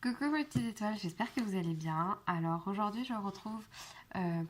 Coucou mes petites étoiles, j'espère que vous allez bien. Alors aujourd'hui je me retrouve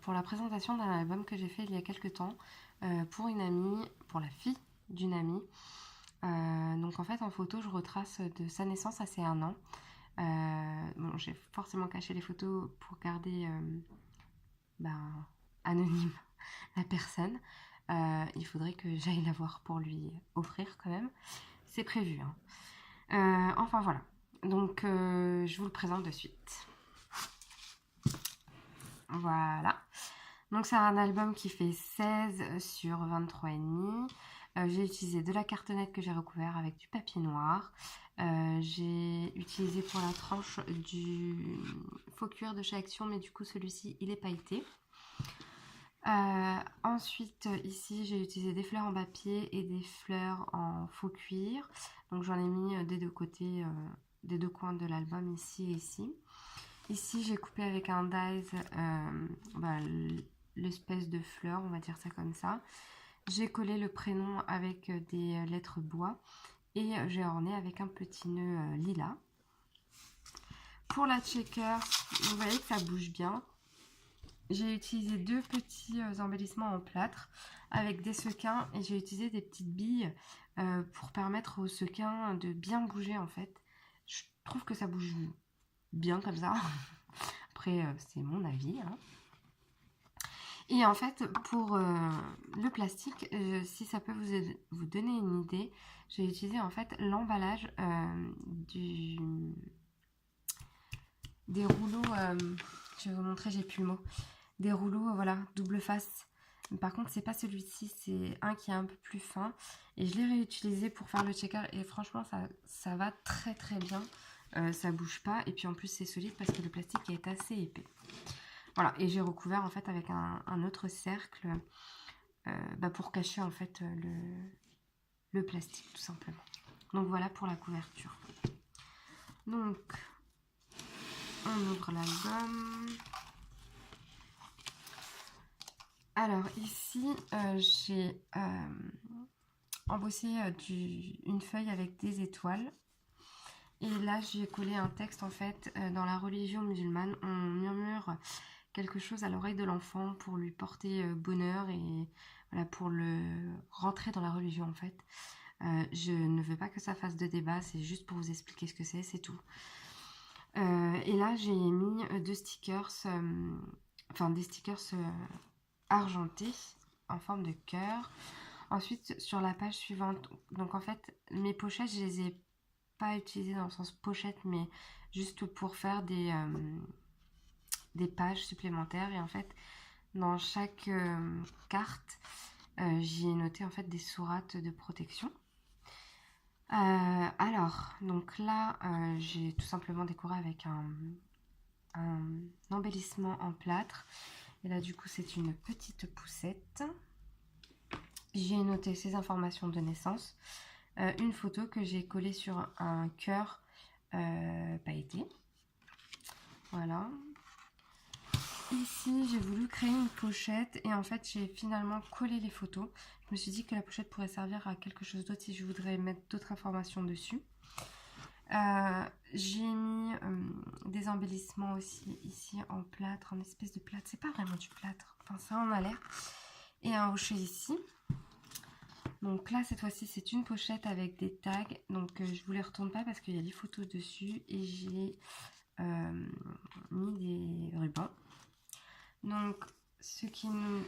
pour la présentation d'un album que j'ai fait il y a quelques temps pour une amie, pour la fille d'une amie. Donc en fait en photo je retrace de sa naissance à ses 1 an. Bon, j'ai forcément caché les photos pour garder ben, anonyme la personne. Il faudrait que j'aille la voir pour lui offrir quand même. C'est prévu, hein. Enfin voilà. Donc je vous le présente de suite. Voilà. Donc c'est un album qui fait 16 sur 23,5. J'ai utilisé de la cartonnette que j'ai recouvert avec du papier noir. J'ai utilisé pour la tranche du faux cuir de chez Action, mais du coup celui-ci il est pailleté. Ensuite ici j'ai utilisé des fleurs en papier et des fleurs en faux cuir. Donc j'en ai mis des deux côtés, des deux coins de l'album, ici et ici. Ici, j'ai coupé avec un dies l'espèce de fleur, on va dire ça comme ça. J'ai collé le prénom avec des lettres bois et j'ai orné avec un petit nœud lilas. Pour la checker, vous voyez que ça bouge bien. J'ai utilisé deux petits embellissements en plâtre avec des sequins et j'ai utilisé des petites billes pour permettre aux sequins de bien bouger en fait. Je trouve que ça bouge bien comme ça. Après, c'est mon avis, hein. Et en fait, pour le plastique, si ça peut vous donner une idée, j'ai utilisé en fait l'emballage des rouleaux. Je vais vous montrer, j'ai plus le mot. Des rouleaux, voilà, double face. Par contre, c'est pas celui-ci, c'est un qui est un peu plus fin. Et je l'ai réutilisé pour faire le checker. Et franchement, ça va très très bien. Ça bouge pas. Et puis en plus, c'est solide parce que le plastique est assez épais. Voilà, et j'ai recouvert en fait avec un autre cercle pour cacher en fait le plastique tout simplement. Donc voilà pour la couverture. Donc on ouvre l'album. Alors ici j'ai embossé une feuille avec des étoiles. Et là j'ai collé un texte en fait. Dans la religion musulmane, on murmure quelque chose à l'oreille de l'enfant pour lui porter bonheur et voilà, pour le rentrer dans la religion en fait. Je ne veux pas que ça fasse de débat, c'est juste pour vous expliquer ce que c'est tout. Et là j'ai mis deux stickers, des stickers argentés en forme de cœur. Ensuite sur la page suivante, donc en fait mes pochettes je les ai pas utilisées dans le sens pochette mais juste pour faire des pages supplémentaires. Et en fait dans chaque carte j'y ai noté en fait des sourates de protection. Alors donc là j'ai tout simplement décoré avec un embellissement en plâtre. Et là du coup c'est une petite poussette. J'ai noté ces informations de naissance, une photo que j'ai collée sur un cœur pailleté. Voilà. Ici, j'ai voulu créer une pochette et en fait, j'ai finalement collé les photos. Je me suis dit que la pochette pourrait servir à quelque chose d'autre si je voudrais mettre d'autres informations dessus. J'ai mis des embellissements aussi ici en plâtre, en espèce de plâtre. C'est pas vraiment du plâtre, enfin ça en a l'air. Et un hochet ici. Donc là, cette fois-ci, c'est une pochette avec des tags. Donc je vous les retourne pas parce qu'il y a des photos dessus et j'ai mis des rubans. Donc, ce qui nous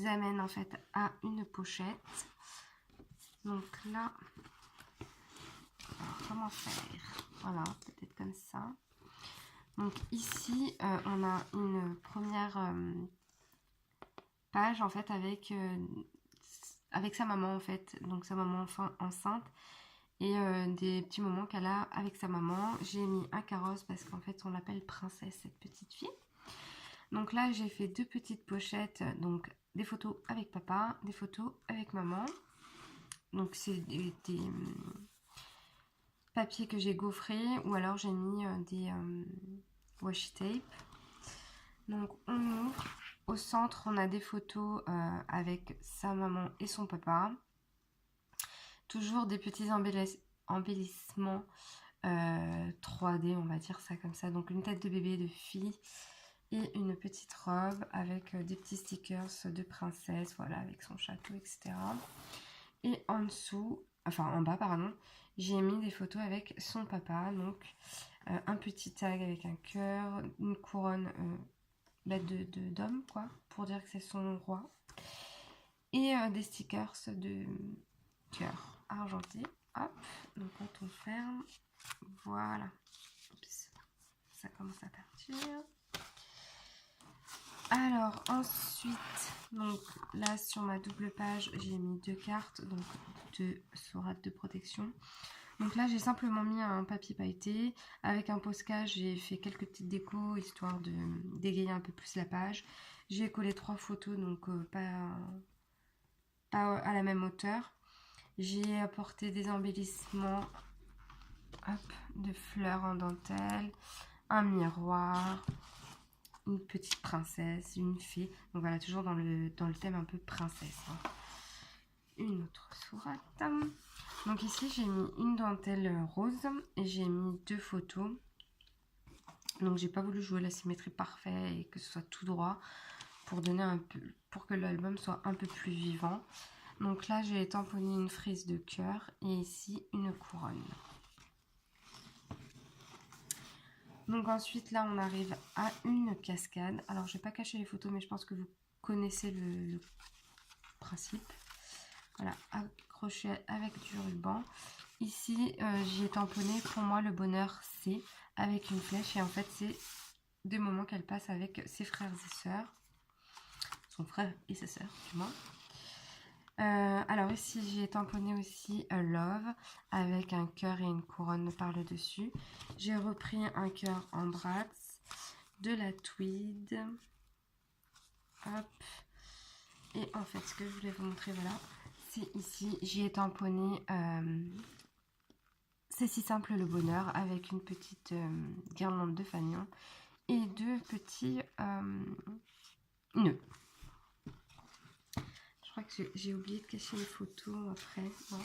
amène en fait à une pochette. Donc là, alors, comment faire? Voilà, peut-être comme ça. Donc ici, on a une première page en fait avec sa maman en fait. Donc sa maman enceinte et des petits moments qu'elle a avec sa maman. J'ai mis un carrosse parce qu'en fait on l'appelle princesse cette petite fille. Donc là, j'ai fait deux petites pochettes, donc des photos avec papa, des photos avec maman. Donc c'est des papiers que j'ai gaufrés ou alors j'ai mis des washi tape. Donc on ouvre. Au centre, on a des photos avec sa maman et son papa. Toujours des petits embellissements 3D, on va dire ça comme ça. Donc une tête de bébé de fille et une petite robe avec des petits stickers de princesse, voilà, avec son château, etc. Et en dessous, enfin en bas, pardon, j'ai mis des photos avec son papa, donc un petit tag avec un cœur, une couronne d'homme, quoi, pour dire que c'est son roi, et des stickers de cœur argenté. Hop, donc quand on ferme, voilà. Oups, ça commence à partir. Alors ensuite, donc là sur ma double page, j'ai mis 2 cartes, donc 2 sourates de protection. Donc là j'ai simplement mis un papier pailleté. Avec un Posca, j'ai fait quelques petites décos histoire de dégayer un peu plus la page. J'ai collé 3 photos, donc pas à la même hauteur. J'ai apporté des embellissements, hop, de fleurs en dentelle, un miroir, une petite princesse, une fée. Donc voilà, toujours dans le thème un peu princesse. Hein. Une autre sourate. Donc ici, j'ai mis une dentelle rose et j'ai mis 2 photos. Donc j'ai pas voulu jouer la symétrie parfaite et que ce soit tout droit pour donner un peu, pour que l'album soit un peu plus vivant. Donc là, j'ai tamponné une frise de cœur et ici une couronne. Donc ensuite, là, on arrive à une cascade. Alors, je vais pas cacher les photos, mais je pense que vous connaissez le principe. Voilà, accroché avec du ruban. Ici, j'y ai tamponné pour moi le bonheur C avec une flèche. Et en fait, c'est des moments qu'elle passe avec ses frères et sœurs. Son frère et sa sœur, du moins. Alors ici j'ai tamponné aussi Love avec un cœur et une couronne par le dessus. J'ai repris un cœur en brax, de la tweed. Hop. Et en fait ce que je voulais vous montrer, voilà, c'est ici j'y ai tamponné C'est si simple le bonheur avec une petite guirlande de fanion et 2 petits nœuds. Je crois que j'ai oublié de cacher les photos après. Bon.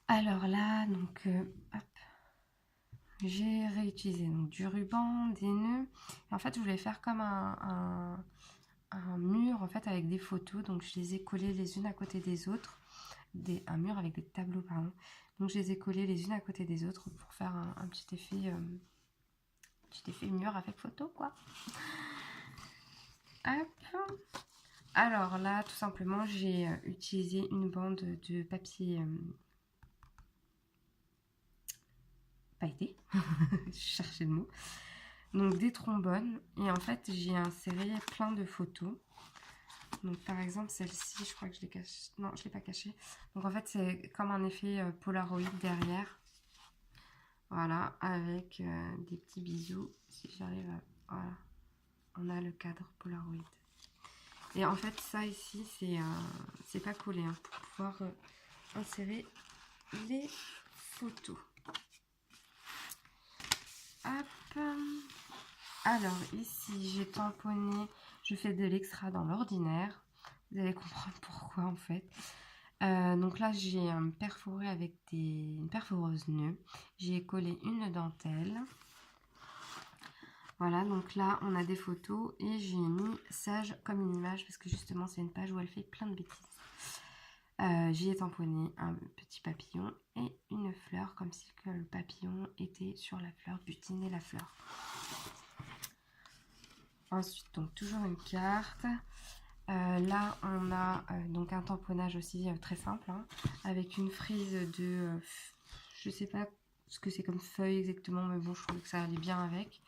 Alors là, donc, hop, j'ai réutilisé donc, du ruban, des nœuds. Et en fait, je voulais faire comme un mur en fait avec des photos. Donc, je les ai collées les unes à côté des autres. Un mur avec des tableaux, pardon. Donc, je les ai collées les unes à côté des autres pour faire un petit effet mur avec photo, quoi. Hop. Alors là, tout simplement, j'ai utilisé une bande de papier pailleté. Je cherchais le mot. Donc des trombones. Et en fait, j'ai inséré plein de photos. Donc par exemple, celle-ci, je crois que je l'ai cachée. Non, je ne l'ai pas cachée. Donc en fait, c'est comme un effet Polaroid derrière. Voilà, avec des petits bisous. Si j'arrive à... Voilà. On a le cadre Polaroid. Et en fait, ça ici, c'est pas collé hein, pour pouvoir insérer les photos. Hop. Alors ici, j'ai tamponné, je fais de l'extra dans l'ordinaire. Vous allez comprendre pourquoi en fait. Donc là, j'ai perforé avec une perforeuse nœud. J'ai collé une dentelle. Voilà, donc là, on a des photos et j'ai mis sage comme une image parce que justement, c'est une page où elle fait plein de bêtises. J'y ai tamponné un petit papillon et une fleur comme si que le papillon était sur la fleur, butinait la fleur. Ensuite, donc toujours une carte. Là, on a donc un tamponnage aussi très simple, hein, avec une frise de... je sais pas ce que c'est comme feuille exactement, mais bon, je trouve que ça allait bien avec.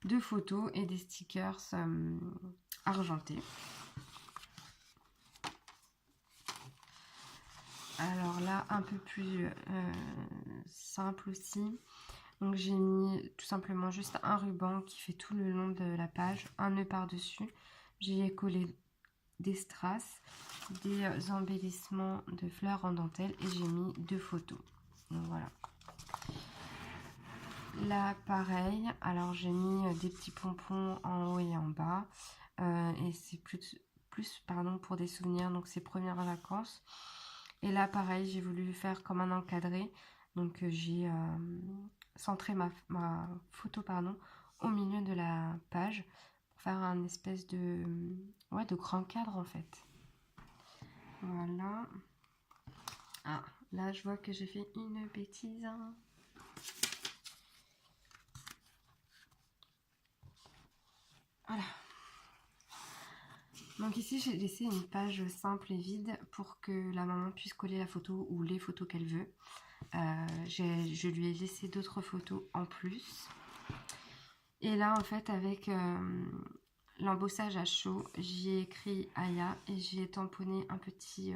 2 photos et des stickers argentés. Alors là, un peu plus simple aussi. Donc j'ai mis tout simplement juste un ruban qui fait tout le long de la page, un nœud par-dessus. J'ai collé des strass, des embellissements de fleurs en dentelle et j'ai mis 2 photos. Donc voilà. Là pareil, alors j'ai mis des petits pompons en haut et en bas et c'est plus pardon, pour des souvenirs, donc c'est premières vacances. Et là pareil, j'ai voulu faire comme un encadré Donc j'ai centré ma photo pardon, au milieu de la page pour faire un espèce de, ouais, de grand cadre en fait. Voilà. Ah, là je vois que j'ai fait une bêtise. Voilà. Donc ici j'ai laissé une page simple et vide pour que la maman puisse coller la photo ou les photos qu'elle veut. Je lui ai laissé d'autres photos en plus. Et là en fait avec l'embossage à chaud, j'y ai écrit Aya et j'y ai tamponné un petit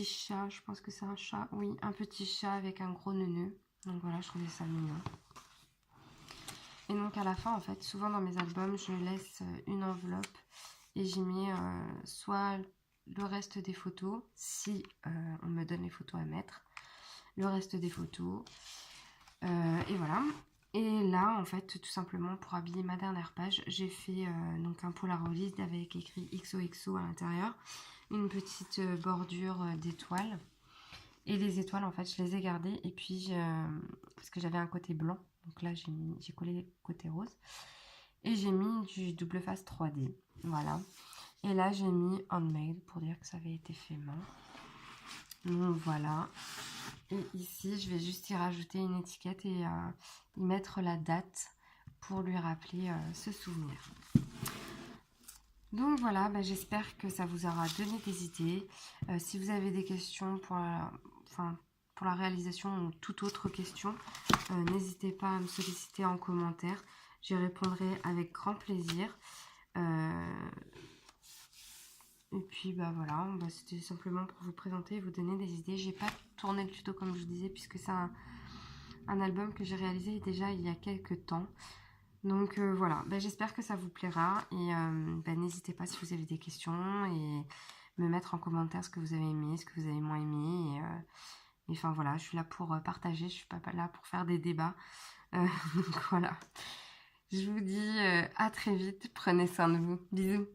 chat, je pense que c'est un chat, oui, un petit chat avec un gros neuneu. Donc voilà, je trouvais ça mignon. Et donc à la fin, en fait, souvent dans mes albums, je laisse une enveloppe et j'y mets soit le reste des photos, si on me donne les photos à mettre, le reste des photos, et voilà. Et là, en fait, tout simplement, pour habiller ma dernière page, j'ai fait donc un Polaroid avec écrit XOXO à l'intérieur, une petite bordure d'étoiles. Et les étoiles, en fait, je les ai gardées. Et puis, parce que j'avais un côté blanc, donc là, j'ai collé le côté rose. Et j'ai mis du double face 3D, voilà. Et là, j'ai mis handmade pour dire que ça avait été fait main. Donc voilà. Et ici, je vais juste y rajouter une étiquette et y mettre la date pour lui rappeler ce souvenir. Donc voilà, bah, j'espère que ça vous aura donné des idées. Si vous avez des questions pour la réalisation ou toute autre question, n'hésitez pas à me solliciter en commentaire. J'y répondrai avec grand plaisir. Et puis bah voilà, bah, c'était simplement pour vous présenter et vous donner des idées. J'ai pas tourné le tuto comme je vous disais puisque c'est un album que j'ai réalisé déjà il y a quelques temps. Donc voilà, bah, j'espère que ça vous plaira et bah, n'hésitez pas si vous avez des questions et me mettre en commentaire ce que vous avez aimé, ce que vous avez moins aimé. Et enfin voilà, je suis là pour partager, je suis pas là pour faire des débats. Donc voilà, je vous dis à très vite, prenez soin de vous, bisous.